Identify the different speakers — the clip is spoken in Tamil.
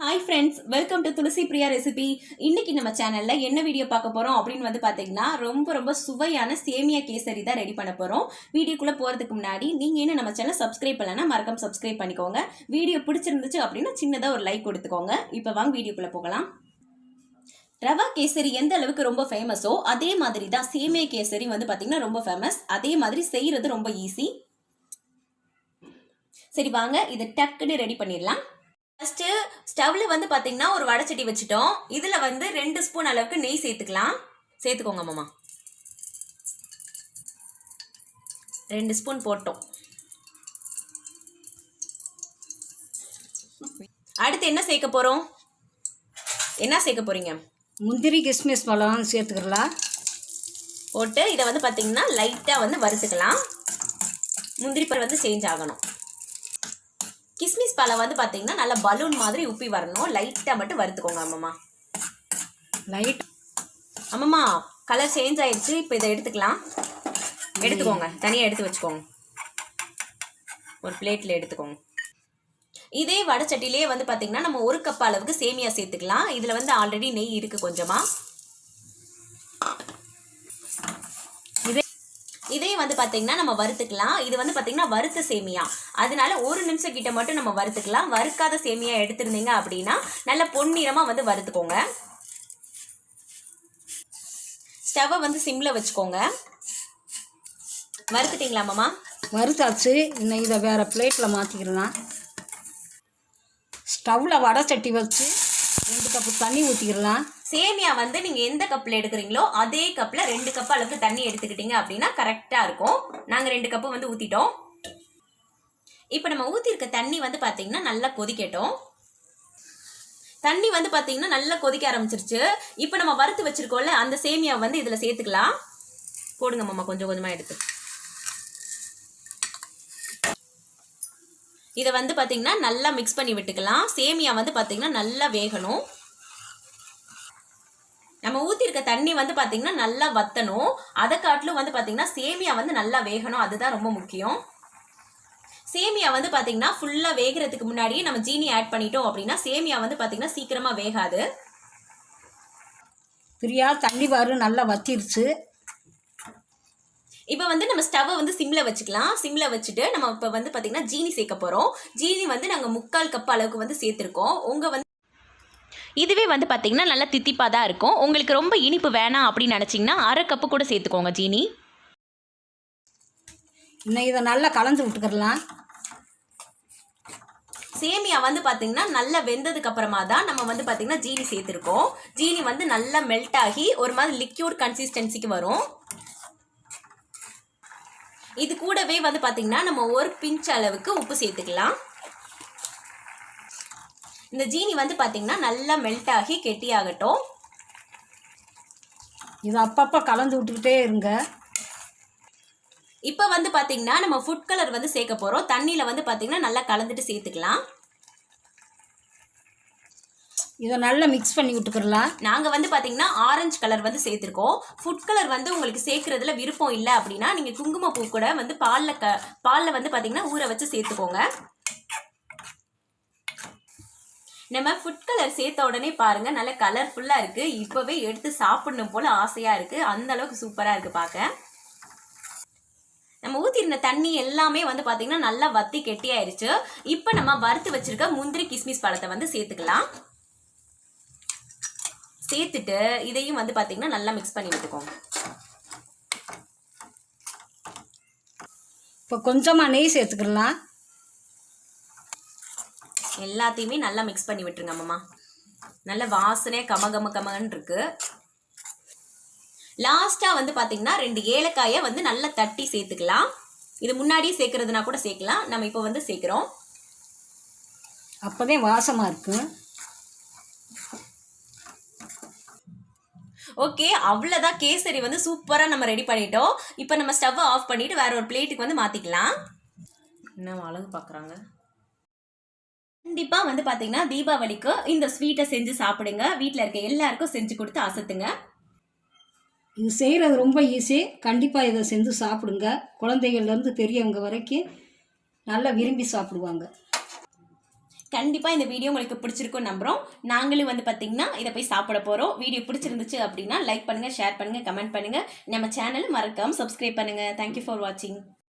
Speaker 1: Hi friends, welcome to Tulasi Priya recipe. இன்னைக்கு நம்ம சேனல்ல என்ன வீடியோ பார்க்க போறோம் அப்படின்னு வந்து பாத்தீங்கன்னா ரொம்ப சுவையான சேமியா கேசரி தான் ரெடி பண்ண போறோம். வீடியோக்குள்ள போறதுக்கு முன்னாடி நீங்க என்ன நம்ம சேனல் சப்ஸ்கிரைப் பண்ணலன்னா மறக்காம சப்ஸ்கிரைப் பண்ணிக்கோங்க. வீடியோ பிடிச்சிருந்துச்சு அப்படின்னா சின்னதா ஒரு லைக் கொடுத்துக்கோங்க. இப்போ வாங்க வீடியோக்குள்ள போகலாம். ரவா கேசரி எந்த அளவுக்கு ரொம்ப ஃபேமஸோ அதே மாதிரி தான் சேமியா கேசரி வந்து பாத்தீங்கன்னா ரொம்ப ஃபேமஸ். அதே மாதிரி செய்யறது ரொம்ப ஈஸி. சரி வாங்க இதை டக்குன்னு ரெடி பண்ணிடலாம். ஃபர்ஸ்ட் ஸ்டவ்ல வந்து பாத்தீங்கன்னா ஒரு வடைச்சட்டி வச்சுட்டோம். இதுல வந்து 2 ஸ்பூன் அளவுக்கு நெய் சேர்த்துக்கலாம். சேர்த்துக்கோங்க மாமா. 2 ஸ்பூன் போட்டோம். அடுத்து என்ன சேர்க்க போறோம்? என்ன சேர்க்க போறீங்க?
Speaker 2: முந்திரி கிஸ்மிஸ் பழம் சேர்த்துக்கலாம்.
Speaker 1: போட்டு இதை வந்து பாத்தீங்கன்னா லைட்டா வந்து வறுத்துக்கலாம். முந்திரி பழம் வந்து சேஞ்ச் ஆகணும். கிஸ்மிஸ் பழம் வந்து பாத்தீங்கன்னா நல்லா பலூன் மாதிரி உப்பி வரணும். லைட்டா மட்டும் வறுத்துக்கோங்க அம்மம்மா.
Speaker 2: லைட்
Speaker 1: அம்மம்மா கலர் சேஞ்ச் ஆயிடுச்சு. இப்போ இதை எடுத்துக்கலாம். எடுத்துக்கோங்க, தனியா எடுத்து வச்சுக்கோங்க. ஒரு பிளேட்ல எடுத்துக்கோங்க. இதே வடைச்சட்டிலே வந்து பாத்தீங்கன்னா நம்ம 1 கப் அளவுக்கு சேமியா சேர்த்துக்கலாம். இதுல வந்து ஆல்ரெடி நெய் இருக்கு கொஞ்சமா. இதே வந்து பாத்தீங்கன்னா நம்ம வறுத்துக்கலாம். இது வந்து பாத்தீங்கன்னா வறுத்த சேமியா, அதனால 1 நிமிஷம் கிட்ட மட்டும் நம்ம வறுத்துக்கலாம். வறுக்காத சேமியா எடுத்திருந்தீங்க அப்படின்னா நல்ல பொன்னிறமா வந்து வறுத்துக்கோங்க. ஸ்டவ்வை வந்து சிம்ல வச்சுக்கோங்க. வறுத்துட்டீங்களா மாமா?
Speaker 2: வறுத்தாச்சு. இன்னும் இதை வேற பிளேட்டில் மாற்றிக்கிறலாம். ஸ்டவ்வில் வடை சட்டி வச்சு 2 கப்பு தண்ணி ஊற்றிக்கிறலாம்.
Speaker 1: சேமியா வந்து நீங்க எந்த கப்ல எடுக்கிறீங்களோ அதே கப்ல 2 கப் அளவுக்கு தண்ணி எடுத்துக்கிட்டீங்க அப்படின்னா கரெக்டா இருக்கும். நாங்க 2 கப்பு வந்து ஊத்திட்டோம். இப்போ நம்ம ஊத்திருக்க தண்ணி வந்து பாத்தீங்கன்னா நல்லா கொதிக்கட்டும். தண்ணி வந்து பாத்தீங்கன்னா நல்லா கொதிக்க ஆரம்பிச்சிருச்சு. இப்போ நம்ம வறுத்து வச்சிருக்கோம்ல அந்த சேமியா வந்து இதுல சேர்த்துக்கலாம். போடுங்க மாமா, கொஞ்சம் கொஞ்சமா எடுத்து. இதை வந்து பாத்தீங்கன்னா நல்லா மிக்ஸ் பண்ணி விட்டுக்கலாம். சேமியா வந்து பாத்தீங்கன்னா நல்லா வேகணும். நம்ம ஊத்திருக்க தண்ணி வந்து பாத்தீங்கன்னா நல்லா வத்தணும். அதை காட்டிலும் வந்து பாத்தீங்கன்னா சேமியா வந்து நல்லா வேகணும். அதுதான் ரொம்ப முக்கியம். சேமியா வந்து பாத்தீங்கன்னா ஃபுல்லா வேகிறதுக்கு முன்னாடியே நம்ம ஜீனி ஆட் பண்ணிட்டோம் அப்படின்னா சேமியா வந்து பாத்தீங்கன்னா சீக்கிரமா வேகாது.
Speaker 2: பிரியா தண்ணி பாரு நல்லா வத்திருச்சு.
Speaker 1: இப்போ வந்து நம்ம ஸ்டவ்வை வந்து சிம்ல வச்சுக்கலாம். சிம்ல வச்சுட்டு நம்ம இப்போ வந்து பாத்தீங்கன்னா ஜீனி சேர்க்க போறோம். ஜீனி வந்து நாங்க 3/4 கப் அளவுக்கு வந்து சேர்த்திருக்கோம். உங்க வந்து இதுவே வந்து பார்த்தீங்கன்னா நல்லா தித்திப்பாக தான் இருக்கும். உங்களுக்கு ரொம்ப இனிப்பு வேணாம் அப்படின்னு நினச்சிங்கன்னா 1/2 கப்பு கூட சேர்த்துக்கோங்க ஜீனி.
Speaker 2: இன்னும் இதை நல்லா கலந்து விட்டுக்கிறலாம்.
Speaker 1: சேமியா வந்து பார்த்தீங்கன்னா நல்லா வெந்ததுக்கு அப்புறமா தான் நம்ம வந்து பார்த்தீங்கன்னா ஜீனி சேர்த்துருக்கோம். ஜீனி வந்து நல்லா மெல்ட் ஆகி ஒரு மாதிரி லிக்யூட் கன்சிஸ்டன்சிக்கு வரும். இது கூடவே வந்து பார்த்தீங்கன்னா நம்ம 1 பிஞ்ச் அளவுக்கு உப்பு சேர்த்துக்கலாம். இந்த ஜீனி வந்து பாத்தீங்கன்னா நல்லா மெல்ட் ஆகி கெட்டியாகட்டும்.
Speaker 2: இது அப்பப்போ கலந்து விட்டுக்கிட்டே இருங்க.
Speaker 1: இப்போ வந்து பாத்தீங்கன்னா நம்ம ஃபுட் கலர் வந்து சேர்க்க போறோம். தண்ணியில வந்து பாத்தீங்கன்னா நல்லா கலந்துட்டு சேர்த்துக்கலாம்.
Speaker 2: இதை நல்லா மிக்ஸ் பண்ணி விட்டுக்கிறலாம்.
Speaker 1: நாங்க வந்து பாத்தீங்கன்னா ஆரஞ்சு கலர் வந்து சேர்த்திருக்கோம். ஃபுட் கலர் வந்து உங்களுக்கு சேர்க்கறதுல விருப்பம் இல்லை அப்படின்னா நீங்க குங்குமப்பூ கூட வந்து பால்ல வந்து பாத்தீங்கன்னா ஊற வச்சு சேர்த்துக்கோங்க. நம்ம ஃபுட் கலர் சேர்த்த உடனே பாருங்க நல்ல கலர்ஃபுல்லா இருக்கு. இப்பவே எடுத்து சாப்பிடணும் போல ஆசையா இருக்கு. அந்த அளவுக்கு சூப்பரா இருக்கு பார்க்க. நம்ம ஊத்திருந்த தண்ணி எல்லாமே வந்து பாத்தீங்கன்னா நல்லா வத்தி கெட்டி ஆயிருச்சு. இப்போ நம்ம வறுத்து வச்சிருக்க முந்திரி கிஸ்மிஸ் பழத்தை வந்து சேர்த்துக்கலாம். சேர்த்துட்டு இதையும் வந்து பாத்தீங்கன்னா நல்லா மிக்ஸ் பண்ணி விட்டுக்கோங்க.
Speaker 2: இப்போ கொஞ்சமா நெய் சேர்த்துக்கலாம்.
Speaker 1: எல்லாத்தையுமே நல்லா மிக்ஸ் பண்ணி விட்டுருங்க அம்மா. நல்ல வாசனை கமகமன்னு இருக்கு. லாஸ்டா வந்து பாத்தீங்கன்னா 2 ஏலக்காயை வந்து நல்லா தட்டி சேர்த்துக்கலாம். இது முன்னாடியே சேர்க்கறதுனா கூட சேர்க்கலாம். நம்ம இப்போ வந்து சேர்க்கிறோம்.
Speaker 2: அப்போதான் வாசமா இருக்கு.
Speaker 1: ஓகே, அவ்வளோதான். கேசரி வந்து சூப்பராக நம்ம ரெடி பண்ணிட்டோம். இப்போ நம்ம ஸ்டவ்வை ஆஃப் பண்ணிட்டு வேற ஒரு பிளேட்டுக்கு வந்து மாத்திக்கலாம். என்ன அழகு பார்க்குறாங்க. கண்டிப்பாக வந்து பார்த்தீங்கன்னா தீபாவளிக்கு இந்த ஸ்வீட்டை செஞ்சு சாப்பிடுங்க. வீட்டில் இருக்க எல்லாருக்கும் செஞ்சு கொடுத்து அசத்துங்க.
Speaker 2: இது செய்கிறது ரொம்ப ஈஸி. கண்டிப்பாக இதை செஞ்சு சாப்பிடுங்க. குழந்தைகள்லேருந்து பெரியவங்க வரைக்கும் நல்லா விரும்பி சாப்பிடுவாங்க.
Speaker 1: கண்டிப்பாக இந்த வீடியோ உங்களுக்கு பிடிச்சிருக்கும் நம்புகிறோம். நாங்களும் வந்து பார்த்தீங்கன்னா இதை போய் சாப்பிட போகிறோம். வீடியோ பிடிச்சிருந்துச்சு அப்படின்னா லைக் பண்ணுங்கள், ஷேர் பண்ணுங்கள், கமெண்ட் பண்ணுங்கள். நம்ம சேனலை மறக்காமல் சப்ஸ்கிரைப் பண்ணுங்கள். தேங்க்யூ ஃபார் வாட்சிங்.